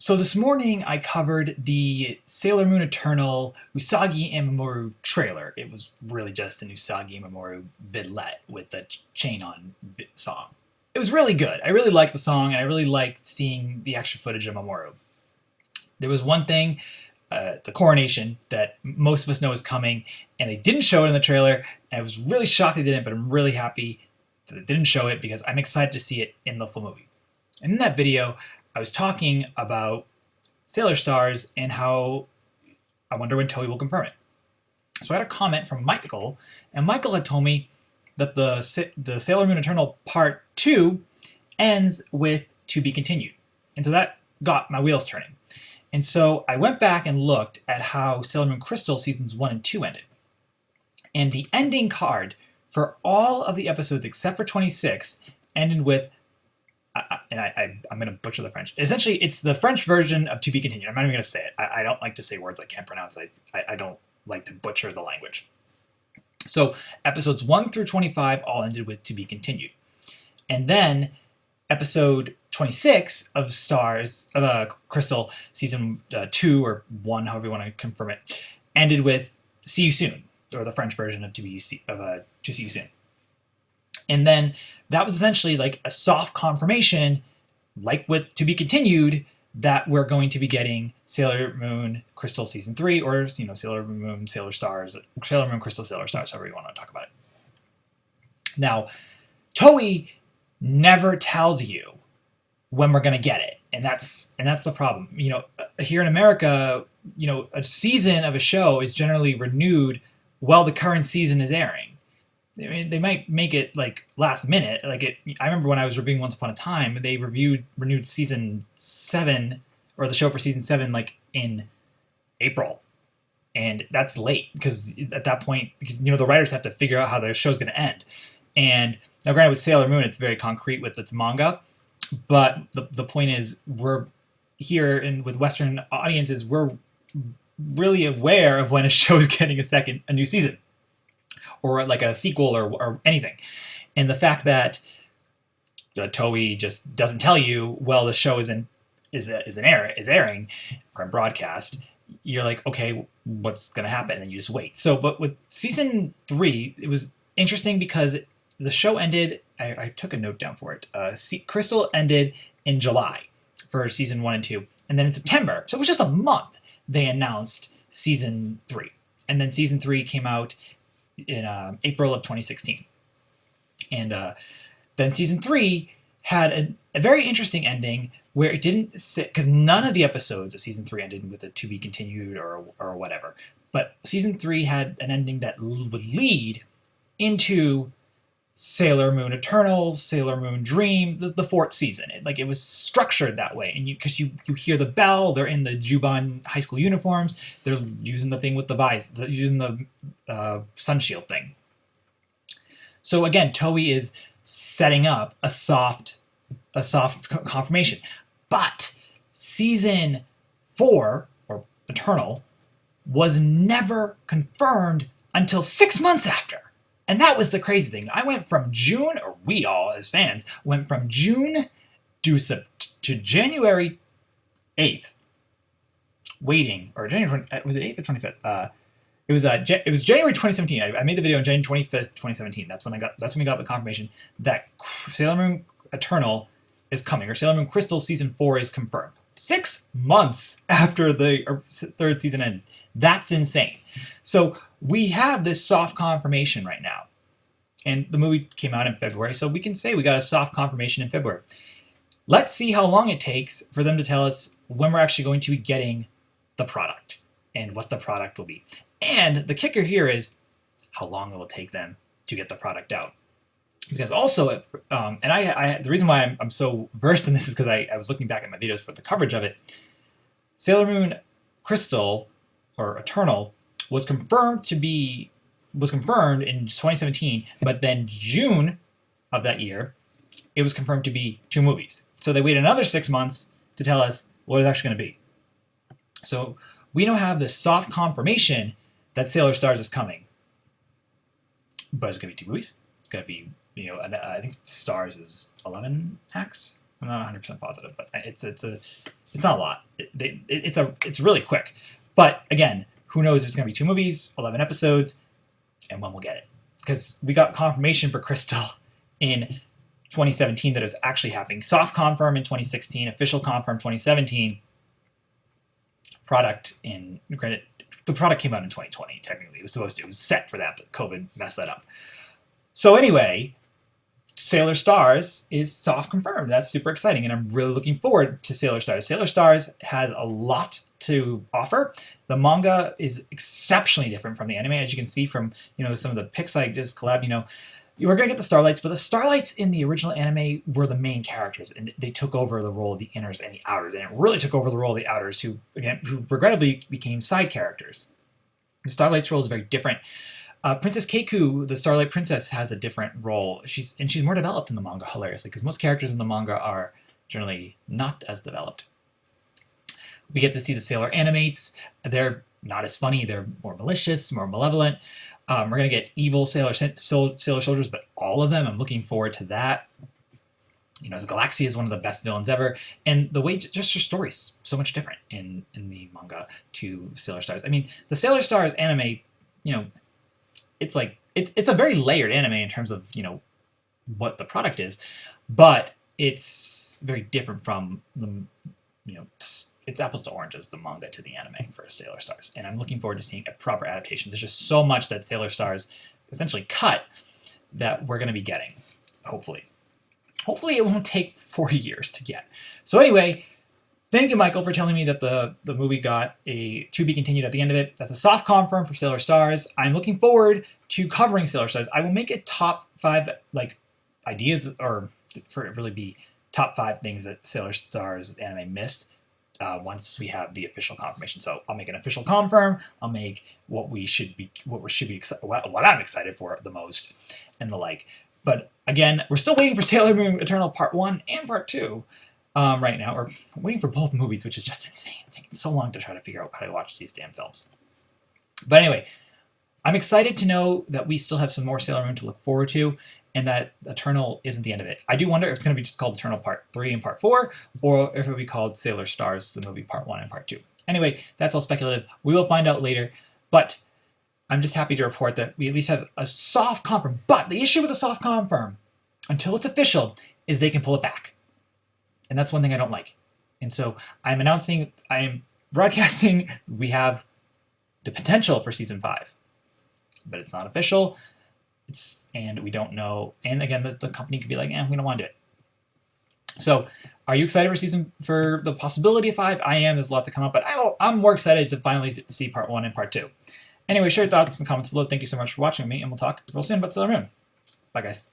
So this morning I covered the Sailor Moon Eternal Usagi and Mamoru trailer. It was really just an Usagi and Mamoru vidlet with the chain on song. It was really good. I really liked the song and I really liked seeing the extra footage of Mamoru. There was one thing, the coronation, that most of us know is coming, and they didn't show it in the trailer, and I was really shocked they didn't, but I'm really happy that they didn't show it because I'm excited to see it in the full movie. And in that video, I was talking about Sailor Stars and how I wonder when Toei will confirm it. So I had a comment from Michael, and Michael had told me that the Sailor Moon Eternal Part 2 ends with "to be continued." And so that got my wheels turning. And so I went back and looked at how Sailor Moon Crystal Seasons 1 and 2 ended. And the ending card for all of the episodes except for 26 ended with, I'm going to butcher the French. Essentially, it's the French version of "to be continued." I'm not even going to say it. I don't like to say words I can't pronounce. I don't like to butcher the language. So episodes 1 through 25 all ended with "to be continued." And then episode 26 of Crystal Season 2 or 1, however you want to confirm it, ended with "see you soon," or the French version of "to see you soon." And then that was essentially like a soft confirmation, like with "to be continued," that we're going to be getting Sailor Moon Crystal Season 3, or Sailor Moon Sailor Stars, Sailor Moon Crystal Sailor Stars, however you want to talk about it. Now, Toei never tells you when we're going to get it, and that's the problem. Here in America, a season of a show is generally renewed while the current season is airing. I mean, they might make it like last minute. I remember when I was reviewing Once Upon a Time, they renewed season 7, or the show for season 7, like in April, and that's late because at that point, the writers have to figure out how the show's going to end. And now, granted, with Sailor Moon, it's very concrete with its manga, but the point is, we're here with Western audiences, we're really aware of when a show is getting a new season, or like a sequel, or anything. And the fact that Toei just doesn't tell you, well, the show is airing or in broadcast, you're like, okay, what's going to happen? And then you just wait. But with season 3, it was interesting because the show ended, I took a note down for it. Crystal ended in July for season 1 and 2. And then in September, so it was just a month, they announced season 3. And then season 3 came out in April of 2016. And then season 3 had a very interesting ending where it didn't sit, because none of the episodes of season 3 ended with a "to be continued" or whatever. But season 3 had an ending that would lead into Sailor Moon Eternal, Sailor Moon Dream, the 4th season. It was structured that way, and because you hear the bell, they're in the Juban high school uniforms, they're using the thing with the visor, using the sun shield thing. So again, Toei is setting up a soft confirmation, but season 4, or Eternal, was never confirmed until 6 months after. And that was the crazy thing. I went from June, or we all as fans, went from June to January 8th, waiting, or January, was it 8th or 25th? It was January 2017. I made the video on January 25th, 2017. That's when we got the confirmation that Sailor Moon Eternal is coming, or Sailor Moon Crystal Season 4 is confirmed. 6 months after the 3rd season ended. That's insane. So we have this soft confirmation right now. And the movie came out in February, so we can say we got a soft confirmation in February. Let's see how long it takes for them to tell us when we're actually going to be getting the product and what the product will be. And the kicker here is how long it will take them to get the product out. Because also, the reason why I'm so versed in this is because I was looking back at my videos for the coverage of it. Sailor Moon Crystal, or Eternal, was confirmed in 2017, but then June of that year, it was confirmed to be 2 movies. So they waited another 6 months to tell us what it's actually going to be. So we now have this soft confirmation that Sailor Stars is coming. But it's going to be 2 movies. It's going to be, I think Stars is 11 acts. I'm not 100% positive, but it's not a lot. It's really quick. But again, who knows if it's going to be 2 movies, 11 episodes, and when we'll get it. Because we got confirmation for Crystal in 2017 that it was actually happening. Soft confirm in 2016, official confirm 2017. Product in granted, the product came out in 2020. Technically, it was set for that, but COVID messed that up. So anyway, Sailor Stars is soft confirmed. That's super exciting, and I'm really looking forward to Sailor Stars. Sailor Stars has a lot to offer. The manga is exceptionally different from the anime, as you can see from some of the pics I just collab. You were going to get the Starlights, but the Starlights in the original anime were the main characters, and they took over the role of the Inners and the Outers, and it really took over the role of the Outers, who regrettably became side characters. The Starlight's role is very different. Princess Keiku, the Starlight Princess, has a different role. She's more developed in the manga, hilariously, because most characters in the manga are generally not as developed. We get to see the Sailor Animates. They're not as funny. They're more malicious, more malevolent. We're going to get evil Sailor Soldiers, but all of them. I'm looking forward to that. Galaxia is one of the best villains ever. And the way, just her story's so much different in the manga to Sailor Stars. I mean, the Sailor Stars anime, it's a very layered anime in terms of, what the product is, but it's very different from the, it's apples to oranges, the manga to the anime for Sailor Stars. And I'm looking forward to seeing a proper adaptation. There's just so much that Sailor Stars essentially cut that we're going to be getting, hopefully. Hopefully it won't take 40 years to get. So anyway, thank you, Michael, for telling me that the movie got a to be continued at the end of it. That's a soft confirm for Sailor Stars. I'm looking forward to covering Sailor Stars. I will make it top 5 ideas, or for it really be top 5 things that Sailor Stars anime missed. Once we have the official confirmation. So I'll make an official confirm. I'll make what I'm excited for the most, and the like. But again, we're still waiting for Sailor Moon Eternal Part 1 and Part 2 right now. We're waiting for both movies, which is just insane. It's taking so long to try to figure out how to watch these damn films. But anyway, I'm excited to know that we still have some more Sailor Moon to look forward to, and that Eternal isn't the end of it. I do wonder if it's going to be just called Eternal Part 3 and Part 4, or if it will be called Sailor Stars, the movie Part 1 and Part 2. Anyway, that's all speculative. We will find out later, but I'm just happy to report that we at least have a soft confirm. But the issue with a soft confirm, until it's official, is they can pull it back. And that's one thing I don't like. And so I am broadcasting, we have the potential for Season 5. But it's not official. And we don't know. And again, the company could be like, we don't want to do it. So, are you excited for the possibility of 5? I am. There's a lot to come up, but I'm more excited to finally see Part 1 and Part 2. Anyway, share your thoughts in the comments below. Thank you so much for watching me, and we'll talk real soon about Sailor Moon. Bye, guys.